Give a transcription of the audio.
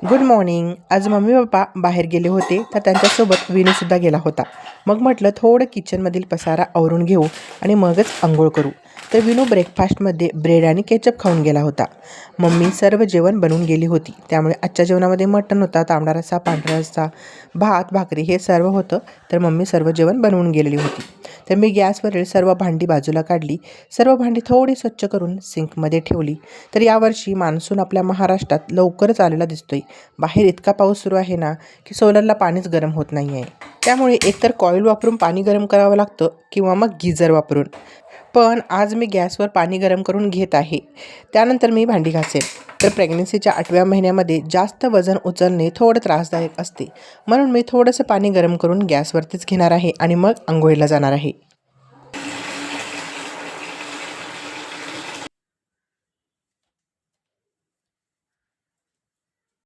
Good morning. आज mummy papa बाहेर गेले होते तर त्यांच्यासोबत विनूसुद्धा गेला होता. मग म्हटलं थोडं किचनमधील पसारा आवरून घेऊ आणि मगच आंघोळ करू. तर विनू ब्रेकफास्टमध्ये ब्रेड आणि केचप खाऊन गेला होता. मम्मी सर्व जेवण बनवून गेली होती. त्यामुळे आजच्या जेवणामध्ये मटण होता, तांबडा रस्सा, पांढरा रस्सा, भात, भाकरी हे सर्व होतं. तर मम्मी सर्व जेवण बनवून गेलेली होती. तर मी गॅसवरील सर्व भांडी बाजूला काढली. सर्व भांडी थोडी स्वच्छ करून सिंकमध्ये ठेवली. तर यावर्षी मान्सून आपल्या महाराष्ट्रात लवकरच आलेला दिसतोय. बाहेर इतका पाऊस सुरू आहे ना की सोलरला पाणीच गरम होत नाही आहे. त्यामुळे एकतर कॉईल वापरून पाणी गरम करावं लागतं किंवा मग गीझर वापरून. पण आज मी गॅसवर पाणी गरम करून घेत आहे. त्यानंतर मी भांडी घासेल. तर प्रेग्नन्सीच्या 8व्या महिन्यामध्ये जास्त वजन उचलणे थोडं त्रासदायक असते. म्हणून मी थोडंसं पाणी गरम करून गॅसवरतीच घेणार आहे आणि मग अंघोळीला जाणार आहे.